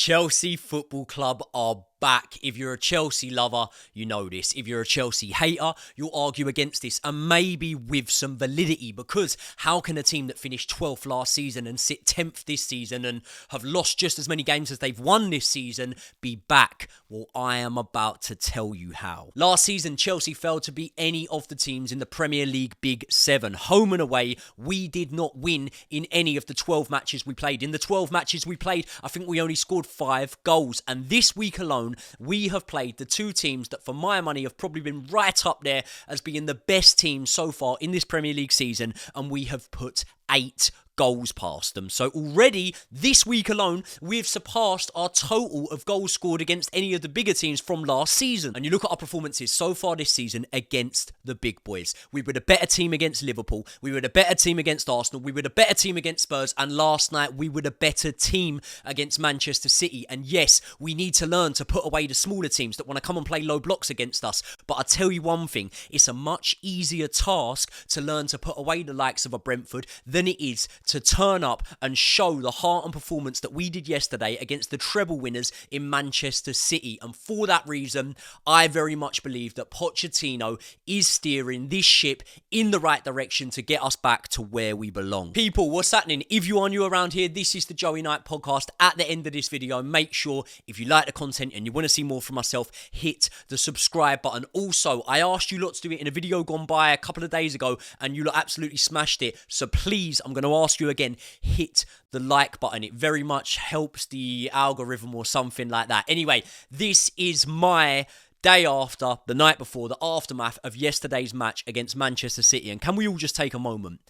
Chelsea Football Club are back. If you're a Chelsea lover, you know this. If you're a Chelsea hater, you'll argue against this, and maybe with some validity, because how can a team that finished 12th last season and sit 10th this season and have lost just as many games as they've won this season be back? Well, I am about to tell you how. Last season, Chelsea failed to beat any of the teams in the Premier League Big Seven. Home and away, we did not win in any of the 12 matches we played. In the 12 matches we played, I think we only scored 5 goals. And this week alone, we have played the two teams that, for my money, have probably been right up there as being the best team so far in this Premier League season, and we have put 8 goals past them. So already this week alone, we've surpassed our total of goals scored against any of the bigger teams from last season. And you look at our performances so far this season against the big boys. We were the better team against Liverpool. We were the better team against Arsenal. We were the better team against Spurs. And last night, we were the better team against Manchester City. And yes, we need to learn to put away the smaller teams that want to come and play low blocks against us. But I tell you one thing, it's a much easier task to learn to put away the likes of a Brentford than it is to turn up and show the heart and performance that we did yesterday against the treble winners in Manchester City. And for that reason, I very much believe that Pochettino is steering this ship in the right direction to get us back to where we belong. People, what's happening? If you are new around here, this is the Joey Knight podcast. At the end of this video, make sure, if you like the content and you want to see more from myself, hit the subscribe button. Also, I asked you lot to do it in a video gone by a couple of days ago, and you lot absolutely smashed it. So please, I'm going to ask you again, hit the like button. It very much helps the algorithm or something like that. Anyway, this is my day after, the night before, the aftermath of yesterday's match against Manchester City. And can we all just take a moment?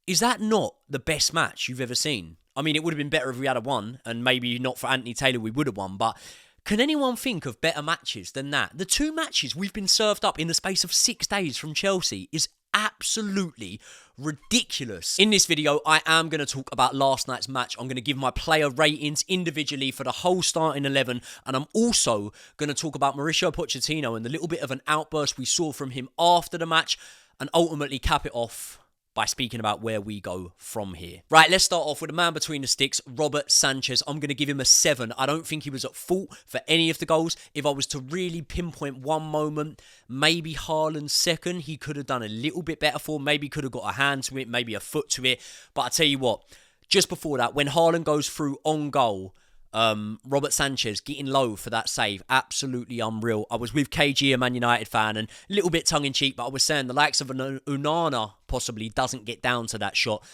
Is that not the best match you've ever seen? I mean, it would have been better if we had won, and maybe not for Anthony Taylor we would have won, but can anyone think of better matches than that? The 2 matches we've been served up in the space of 6 days from Chelsea is absolutely ridiculous. In this video, I am going to talk about last night's match. I'm going to give my player ratings individually for the whole starting 11, and I'm also going to talk about Mauricio Pochettino and the little bit of an outburst we saw from him after the match, and ultimately cap it off by speaking about where we go from here. Right, let's start off with the man between the sticks, Robert Sanchez. I'm going to give him a 7. I don't think he was at fault for any of the goals. If I was to really pinpoint one moment, maybe Haaland's second, he could have done a little bit better for. Maybe could have got a hand to it, maybe a foot to it. But I tell you what, just before that, when Haaland goes through on goal, Robert Sanchez getting low for that save, absolutely unreal. I was with KG, a Man United fan, and a little bit tongue-in-cheek, but I was saying the likes of an Onana possibly doesn't get down to that shot.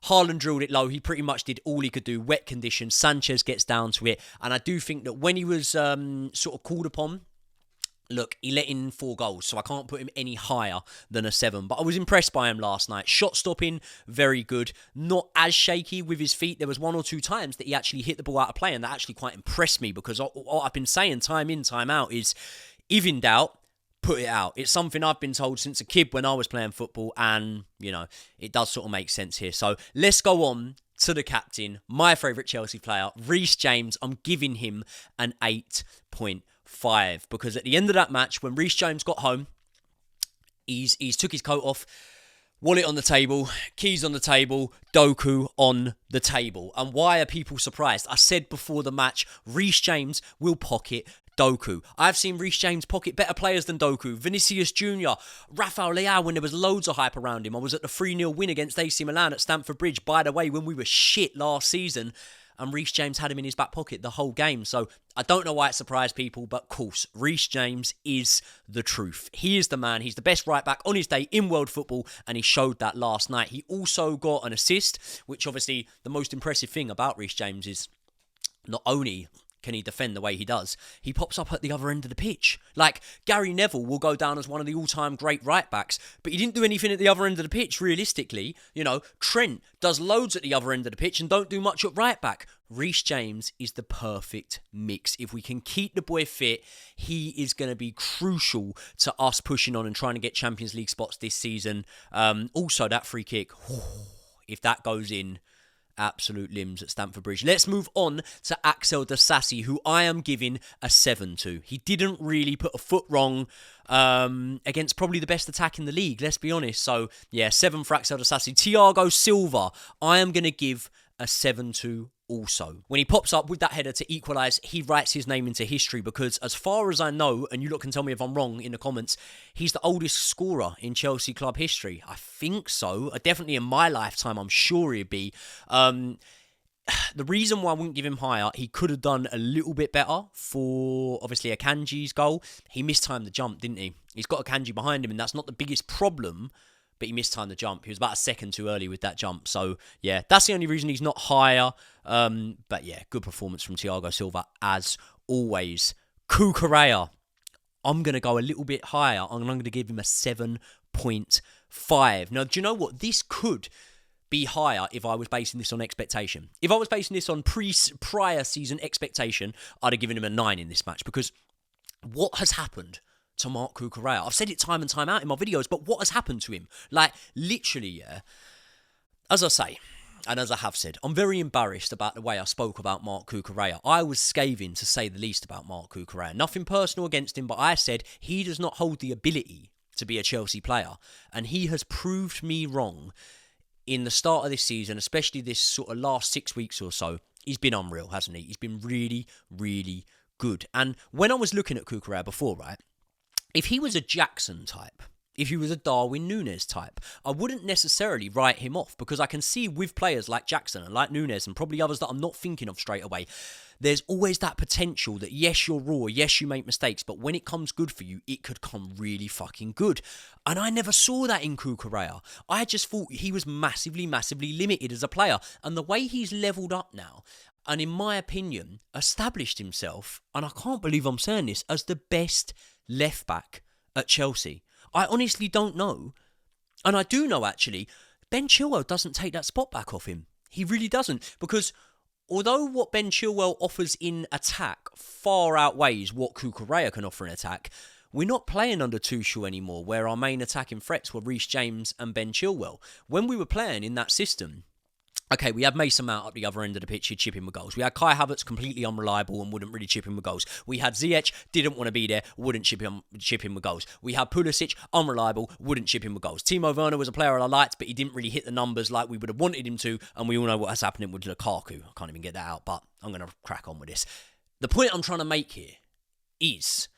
Haaland drilled it low. He pretty much did all he could do. Wet conditions. Sanchez gets down to it. And I do think that when he was sort of called upon, look, he let in 4 goals, so I can't put him any higher than a 7. But I was impressed by him last night. Shot stopping, very good. Not as shaky with his feet. There was 1 or 2 times that he actually hit the ball out of play, and that actually quite impressed me, because what I've been saying time in, time out is, if in doubt, put it out. It's something I've been told since a kid when I was playing football, and, you know, it does sort of make sense here. So let's go on to the captain, my favourite Chelsea player, Reece James. I'm giving him an 8.5, because at the end of that match, when Reece James got home, he's took his coat off, wallet on the table, keys on the table, Doku on the table. And why are people surprised? I said before the match, Reece James will pocket Doku. I've seen Reece James pocket better players than Doku. Vinicius Jr., Rafael Leao, when there was loads of hype around him. I was at the 3-0 win against AC Milan at Stamford Bridge, by the way, when we were shit last season, and Reece James had him in his back pocket the whole game. So I don't know why it surprised people, but of course, Reece James is the truth. He is the man. He's the best right back on his day in world football, and he showed that last night. He also got an assist, which obviously the most impressive thing about Reece James is not only can he defend the way he does, he pops up at the other end of the pitch. Like, Gary Neville will go down as one of the all-time great right-backs, but he didn't do anything at the other end of the pitch, realistically. You know, Trent does loads at the other end of the pitch and don't do much at right-back. Reece James is the perfect mix. If we can keep the boy fit, he is going to be crucial to us pushing on and trying to get Champions League spots this season. Also, that free kick, if that goes in, absolute limbs at Stamford Bridge. Let's move on to Axel Disasi, who I am giving a 7 to. He didn't really put a foot wrong against probably the best attack in the league, let's be honest. So, yeah, 7 for Axel Disasi. Thiago Silva, I am going to give a 7 to also. When he pops up with that header to equalise, he writes his name into history because as far as I know, and you lot can tell me if I'm wrong in the comments, he's the oldest scorer in Chelsea club history. I think so. Definitely in my lifetime, I'm sure he'd be. The reason why I wouldn't give him higher, he could have done a little bit better for, obviously, Akanji's goal. He mistimed the jump, didn't he? He's got Akanji behind him, and that's not the biggest problem, but he mistimed the jump. He was about a second too early with that jump. So, yeah, that's the only reason he's not higher. But, yeah, good performance from Thiago Silva, as always. Cucurella, I'm going to go a little bit higher. I'm going to give him a 7.5. Now, do you know what? This could be higher if I was basing this on expectation. If I was basing this on prior season expectation, I'd have given him a 9 in this match, because what has happened to Marc Cucurella? I've said it time and time out in my videos, but what has happened to him? Like, literally, yeah. As I say, and as I have said, I'm very embarrassed about the way I spoke about Marc Cucurella. I was scathing, to say the least, about Marc Cucurella. Nothing personal against him, but I said he does not hold the ability to be a Chelsea player, and he has proved me wrong. In the start of this season, especially this sort of last 6 weeks or so, he's been unreal, hasn't he? He's been really, really good. And when I was looking at Cucurella before, right, if he was a Jackson type, if he was a Darwin Núñez type, I wouldn't necessarily write him off, because I can see with players like Jackson and like Núñez and probably others that I'm not thinking of straight away, there's always that potential that, yes, you're raw, yes, you make mistakes, but when it comes good for you, it could come really fucking good. And I never saw that in Cucurella. I just thought he was massively, massively limited as a player. And the way he's levelled up now, and in my opinion, established himself, and I can't believe I'm saying this, as the best left-back at Chelsea. I honestly don't know. And I do know, actually, Ben Chilwell doesn't take that spot back off him. He really doesn't. Because although what Ben Chilwell offers in attack far outweighs what Cucurella can offer in attack, we're not playing under Tuchel anymore, where our main attacking threats were Reece James and Ben Chilwell. When we were playing in that system, okay, we had Mason Mount at the other end of the pitch, he'd chip in with goals. We had Kai Havertz, completely unreliable and wouldn't really chip in with goals. We had Ziyech, didn't want to be there, wouldn't chip in with goals. We had Pulisic, unreliable, wouldn't chip in with goals. Timo Werner was a player I liked, but he didn't really hit the numbers like we would have wanted him to, and we all know what has happened with Lukaku. I can't even get that out, but I'm going to crack on with this. The point I'm trying to make here is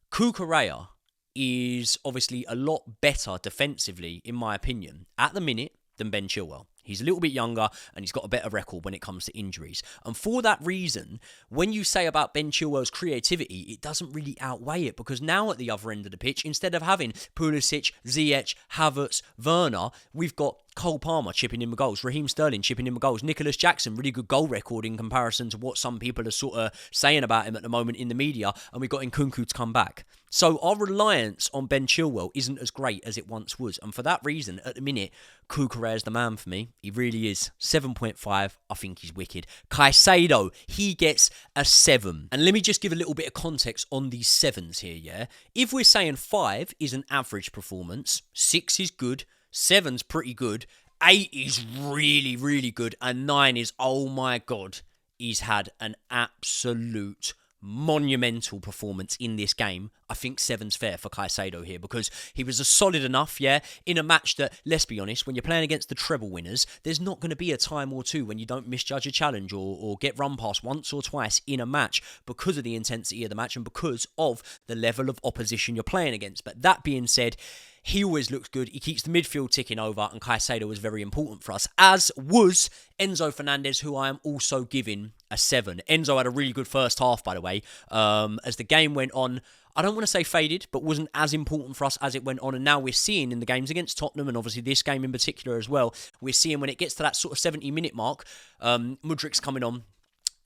Cucurella is obviously a lot better defensively, in my opinion, at the minute than Ben Chilwell. He's a little bit younger and he's got a better record when it comes to injuries. And for that reason, when you say about Ben Chilwell's creativity, it doesn't really outweigh it, because now at the other end of the pitch, instead of having Pulisic, Ziyech, Havertz, Werner, we've got Cole Palmer chipping in with goals, Raheem Sterling chipping in with goals, Nicholas Jackson, really good goal record in comparison to what some people are sort of saying about him at the moment in the media, and we've got Nkunku to come back. So our reliance on Ben Chilwell isn't as great as it once was, and for that reason, at the minute, Cucurella is the man for me. He really is. 7.5, I think he's wicked. Caicedo, he gets a 7. And let me just give a little bit of context on these 7s here, yeah? If we're saying 5 is an average performance, 6 is good, 7's pretty good, 8 is really, really good, and 9 is, oh my God, he's had an absolute monumental performance in this game. I think 7's fair for Caicedo here, because he was a solid enough, yeah, in a match that, let's be honest, when you're playing against the treble winners, there's not going to be a time or two when you don't misjudge a challenge or get run past once or twice in a match, because of the intensity of the match and because of the level of opposition you're playing against. But that being said, he always looks good. He keeps the midfield ticking over, and Caicedo was very important for us, as was Enzo Fernandez, who I am also giving a 7. Enzo had a really good first half, by the way. As the game went on, I don't want to say faded, but wasn't as important for us as it went on. And now we're seeing in the games against Tottenham, and obviously this game in particular as well, we're seeing when it gets to that sort of 70-minute mark, Mudrik's coming on,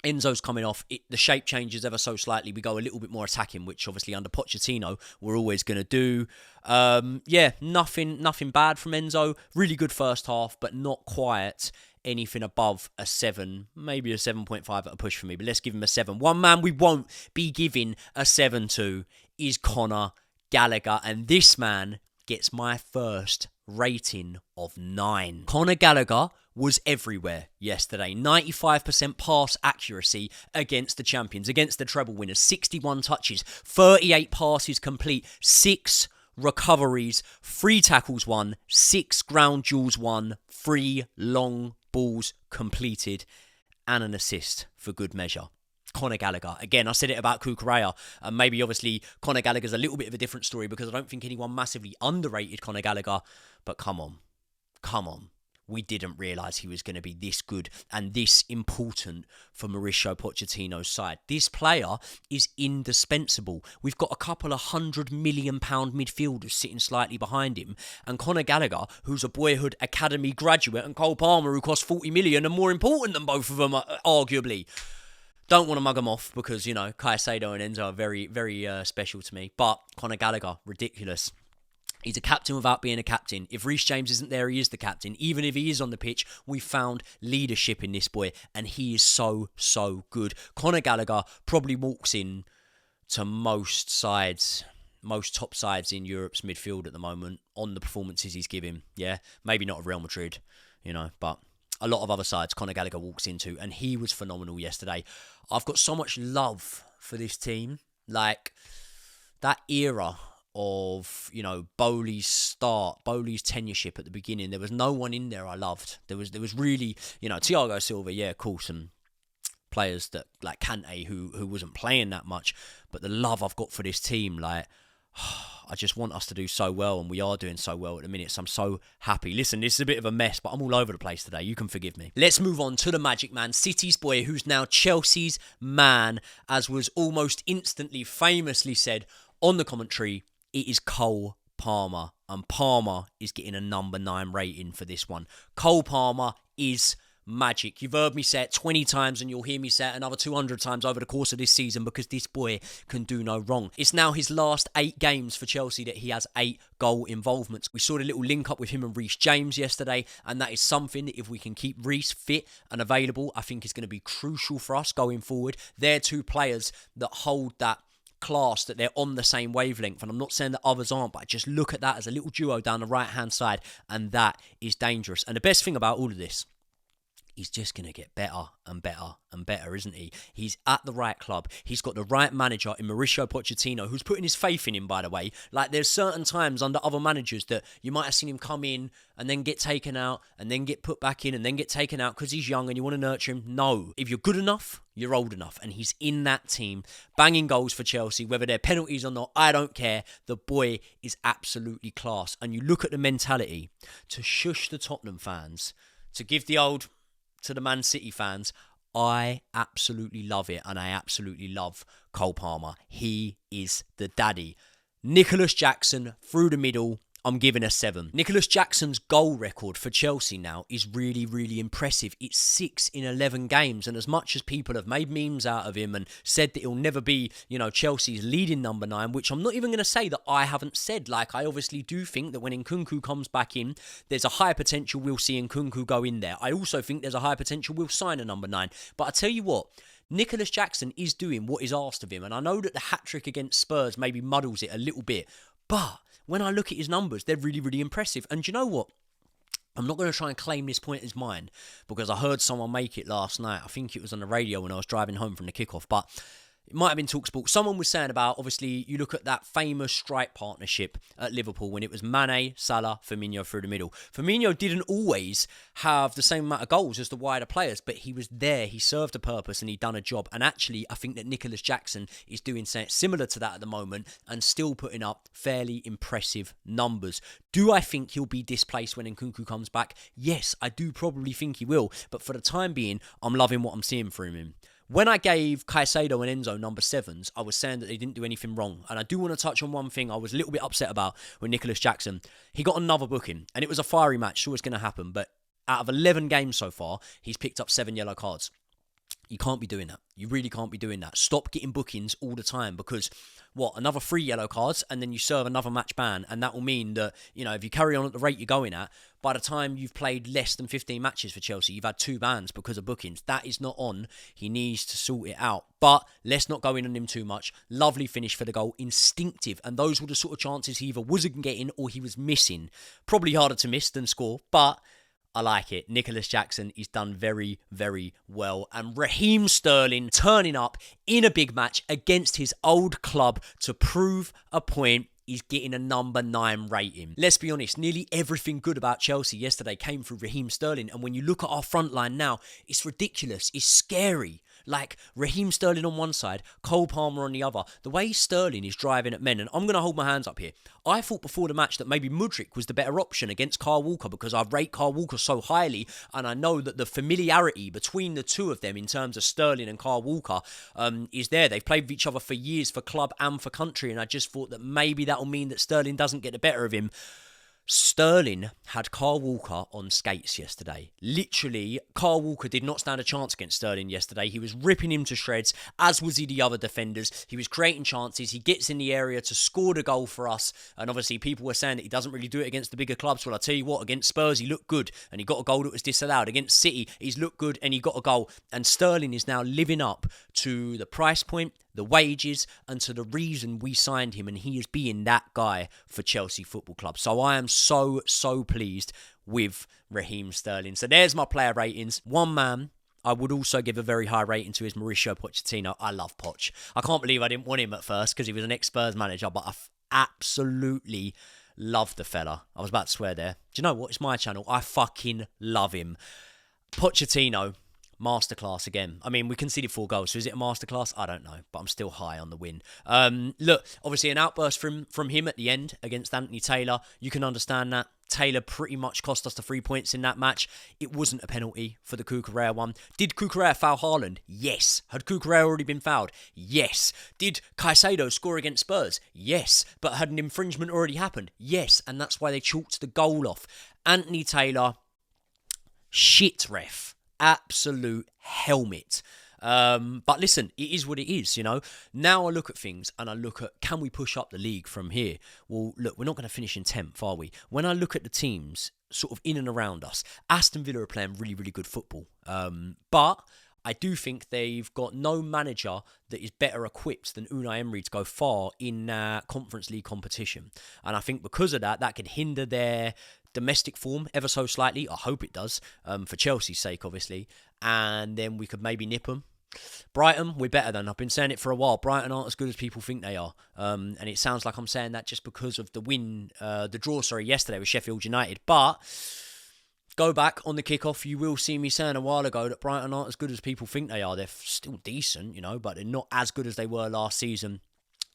Enzo's coming off, the shape changes ever so slightly. We go a little bit more attacking, which obviously under Pochettino we're always going to do. Yeah, nothing bad from Enzo. Really good first half, but not quite anything above a 7, maybe a 7.5 at a push for me, but let's give him a 7. One man we won't be giving a 7 to is Conor Gallagher, and this man gets my first rating of 9. Conor Gallagher was everywhere yesterday. 95% pass accuracy against the champions, against the treble winners. 61 touches, 38 passes complete, 6 recoveries, 3 tackles won, 6 ground duels won, 3 long balls completed. and an assist for good measure. Conor Gallagher. Again, I said it about Cucurella, and maybe obviously Conor Gallagher's a little bit of a different story because I don't think anyone massively underrated Conor Gallagher, but come on. We didn't realise he was going to be this good and this important for Mauricio Pochettino's side. This player is indispensable. We've got a couple of £100 million midfielders sitting slightly behind him, and Conor Gallagher, who's a Boyhood Academy graduate, and Cole Palmer, who cost 40 million and more important than both of them, arguably. Don't want to mug them off because, Caicedo and Enzo are very, very special to me. But Conor Gallagher, ridiculous. He's a captain without being a captain. If Reece James isn't there, he is the captain. Even if he is on the pitch, we found leadership in this boy, and he is so, so good. Conor Gallagher probably walks in to most top sides in Europe's midfield at the moment on the performances he's giving. Yeah, maybe not of Real Madrid, but a lot of other sides Conor Gallagher walks into, and he was phenomenal yesterday. I've got so much love for this team. Like, that era of, Bowley's tenureship at the beginning, there was no one in there I loved. There was really, Thiago Silva, yeah, of course, and players that, like Kante, who wasn't playing that much, but the love I've got for this team, like, I just want us to do so well, and we are doing so well at the minute, so I'm so happy. Listen, this is a bit of a mess, but I'm all over the place today. You can forgive me. Let's move on to the Magic Man, City's boy, who's now Chelsea's man, as was almost instantly famously said on the commentary. It is Cole Palmer, and Palmer is getting a number 9 rating for this one. Cole Palmer is magic. You've heard me say it 20 times, and you'll hear me say it another 200 times over the course of this season, because this boy can do no wrong. It's now his last 8 games for Chelsea that he has 8 goal involvements. We saw the little link up with him and Reece James yesterday, and that is something that, if we can keep Reece fit and available, I think is going to be crucial for us going forward. They're 2 players that hold that class, that they're on the same wavelength, and I'm not saying that others aren't, but I just look at that as a little duo down the right hand side, and that is dangerous. And the best thing about all of this, he's just going to get better and better and better, isn't he? He's at the right club. He's got the right manager in Mauricio Pochettino, who's putting his faith in him, by the way. Like, there's certain times under other managers that you might have seen him come in and then get taken out and then get put back in and then get taken out because he's young and you want to nurture him. No. If you're good enough, you're old enough. And he's in that team, banging goals for Chelsea, whether they're penalties or not, I don't care. The boy is absolutely class. And you look at the mentality to shush the Tottenham fans, to give the old to the Man City fans. I absolutely love it, and I absolutely love Cole Palmer. He is the daddy. Nicholas Jackson through the middle, I'm giving a 7. Nicholas Jackson's goal record for Chelsea now is really, really impressive. It's 6 in 11 games, and as much as people have made memes out of him and said that he'll never be, Chelsea's leading number 9, which I'm not even going to say that I haven't said. Like, I obviously do think that when Nkunku comes back in, there's a high potential we'll see Nkunku go in there. I also think there's a high potential we'll sign a number 9. But I tell you what, Nicholas Jackson is doing what is asked of him, and I know that the hat-trick against Spurs maybe muddles it a little bit, but when I look at his numbers, they're really, really impressive. And do you know what? I'm not going to try and claim this point as mine, because I heard someone make it last night. I think it was on the radio when I was driving home from the kickoff, but it might have been TalkSport. Someone was saying about, obviously, you look at that famous strike partnership at Liverpool when it was Mane, Salah, Firmino through the middle. Firmino didn't always have the same amount of goals as the wider players, but he was there, he served a purpose, and he'd done a job. And actually, I think that Nicholas Jackson is doing something similar to that at the moment and still putting up fairly impressive numbers. Do I think he'll be displaced when Nkunku comes back? Yes, I do probably think he will. But for the time being, I'm loving what I'm seeing from him. When I gave Caicedo and Enzo number 7s, I was saying that they didn't do anything wrong. And I do want to touch on one thing I was a little bit upset about with Nicholas Jackson. He got another booking, and it was a fiery match. It's always going to happen. But out of 11 games so far, he's picked up 7 yellow cards. You can't be doing that. You really can't be doing that. Stop getting bookings all the time, because another 3 yellow cards, and then you serve another match ban, and that will mean that, if you carry on at the rate you're going at, by the time you've played less than 15 matches for Chelsea, you've had 2 bans because of bookings. That is not on. He needs to sort it out. But let's not go in on him too much. Lovely finish for the goal. Instinctive. And those were the sort of chances he either wasn't getting or he was missing. Probably harder to miss than score, but I like it. Nicholas Jackson is done very, very well. And Raheem Sterling turning up in a big match against his old club to prove a point. is getting a number 9 rating. Let's be honest, nearly everything good about Chelsea yesterday came through Raheem Sterling, and when you look at our front line now, it's ridiculous, it's scary. Like, Raheem Sterling on one side, Cole Palmer on the other. The way Sterling is driving at men, and I'm going to hold my hands up here. I thought before the match that maybe Mudryk was the better option against Kyle Walker because I rate Kyle Walker so highly, and I know that the familiarity between the two of them in terms of Sterling and Kyle Walker is there. They've played with each other for years for club and for country, and I just thought that maybe that'll mean that Sterling doesn't get the better of him. Sterling had Kyle Walker on skates yesterday. Literally, Kyle Walker did not stand a chance against Sterling yesterday. He was ripping him to shreds, as was he the other defenders. He was creating chances. He gets in the area to score the goal for us. And obviously, people were saying that he doesn't really do it against the bigger clubs. Well, I tell you what, against Spurs, he looked good. And he got a goal that was disallowed. Against City, he's looked good and he got a goal. And Sterling is now living up to the price point, the wages, and to the reason we signed him, and he is being that guy for Chelsea Football Club. So I am so pleased with Raheem Sterling. So there's my player ratings. One man I would also give a very high rating to is Mauricio Pochettino. I love Poch. I can't believe I didn't want him at first because he was an ex-Spurs manager, but I absolutely love the fella. I was about to swear there. Do you know what? It's my channel. I fucking love him. Pochettino, masterclass again. I mean, we conceded 4 goals, so is it a masterclass? I don't know, but I'm still high on the win. Look, obviously an outburst from him at the end against Anthony Taylor. You can understand that. Taylor pretty much cost us the 3 points in that match. It wasn't a penalty for the Cucurella one. Did Cucurella foul Haaland? Yes. Had Cucurella already been fouled? Yes. Did Caicedo score against Spurs? Yes. But had an infringement already happened? Yes. And that's why they chalked the goal off. Anthony Taylor, shit ref. Absolute helmet. But listen, it is what it is, you know. Now I look at things and I look at, can we push up the league from here? Well, look, we're not going to finish in 10th, are we? When I look at the teams sort of in and around us, Aston Villa are playing really, really good football. But I do think they've got no manager that is better equipped than Unai Emery to go far in Conference League competition. And I think because of that, that could hinder their domestic form ever so slightly. I hope it does, for Chelsea's sake, obviously. And then we could maybe nip them. Brighton, we're better than. I've been saying it for a while. Brighton aren't as good as people think they are. And it sounds like I'm saying that just because of the draw yesterday with Sheffield United. But go back on the kickoff, you will see me saying a while ago that Brighton aren't as good as people think they are. They're still decent, you know, but they're not as good as they were last season.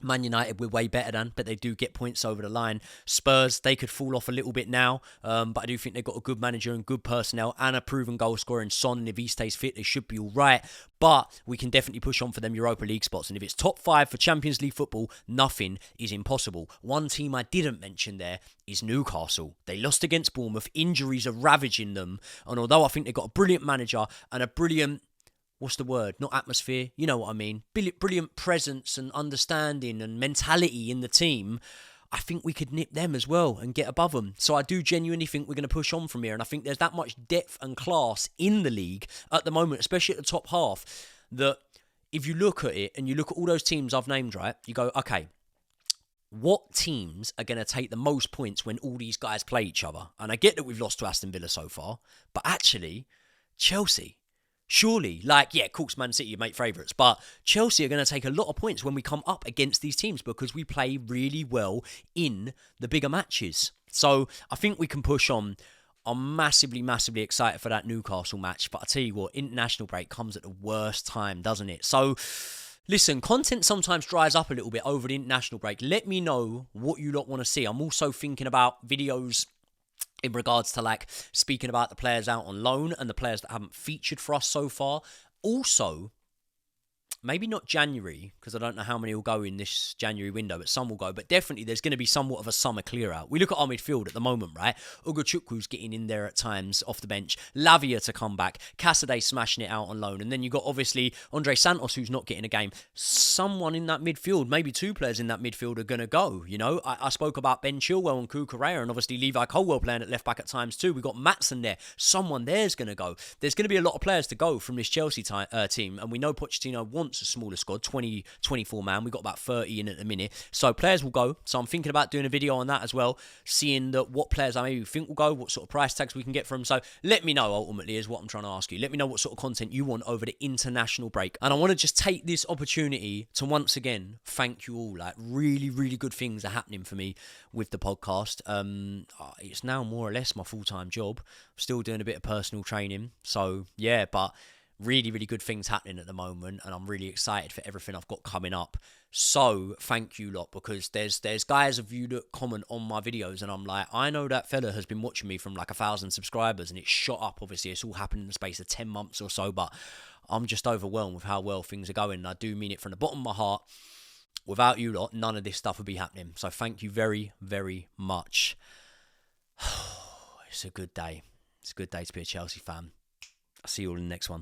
Man United, we're way better than, but they do get points over the line. Spurs, they could fall off a little bit now, but I do think they've got a good manager and good personnel and a proven goal scorer in Son, and if he stays fit, they should be all right. But we can definitely push on for them Europa League spots, and if it's top 5 for Champions League football, nothing is impossible. One team I didn't mention there is Newcastle. They lost against Bournemouth. Injuries are ravaging them, and although I think they've got a brilliant manager and a brilliant, what's the word? Not atmosphere. You know what I mean. Brilliant presence and understanding and mentality in the team. I think we could nip them as well and get above them. So I do genuinely think we're going to push on from here. And I think there's that much depth and class in the league at the moment, especially at the top half, that if you look at it and you look at all those teams I've named, right, you go, okay, what teams are going to take the most points when all these guys play each other? And I get that we've lost to Aston Villa so far, but actually, Chelsea, surely, like, yeah, of course, Man City, you make favourites, but Chelsea are going to take a lot of points when we come up against these teams because we play really well in the bigger matches. So I think we can push on. I'm massively excited for that Newcastle match, but I tell you what, international break comes at the worst time, doesn't it? So listen, content sometimes dries up a little bit over the international break. Let me know what you lot want to see. I'm also thinking about videos in regards to, like, speaking about the players out on loan and the players that haven't featured for us so far. Also, maybe not January, because I don't know how many will go in this January window, but some will go. But definitely there's going to be somewhat of a summer clear out. We look at our midfield at the moment, right? Ugochukwu's getting in there at times off the bench. Lavia to come back. Cassidy smashing it out on loan. And then you've got, obviously, Andre Santos, who's not getting a game. Someone in that midfield, maybe 2 players in that midfield are going to go, you know? I spoke about Ben Chilwell and Cucurella, and obviously Levi Colwell playing at left back at times too. We've got Maatsen there. Someone there's going to go. There's going to be a lot of players to go from this Chelsea team, and we know Pochettino wants wants a smaller squad, 20, 24 man. We've got about 30 in at the minute. So players will go. So I'm thinking about doing a video on that as well, seeing that what players I maybe think will go, what sort of price tags we can get from. So let me know, ultimately, is what I'm trying to ask you. Let me know what sort of content you want over the international break. And I want to just take this opportunity to once again thank you all. Like, really, really good things are happening for me with the podcast. It's now more or less my full-time job. I'm still doing a bit of personal training. So yeah, but really, really good things happening at the moment, and I'm really excited for everything I've got coming up. So thank you lot, because there's guys of you that comment on my videos, and I'm like, I know that fella has been watching me from like 1,000 subscribers, and it's shot up. Obviously, it's all happened in the space of 10 months or so, but I'm just overwhelmed with how well things are going. And I do mean it from the bottom of my heart. Without you lot, none of this stuff would be happening. So thank you very, very much. It's a good day. It's a good day to be a Chelsea fan. I'll see you all in the next one.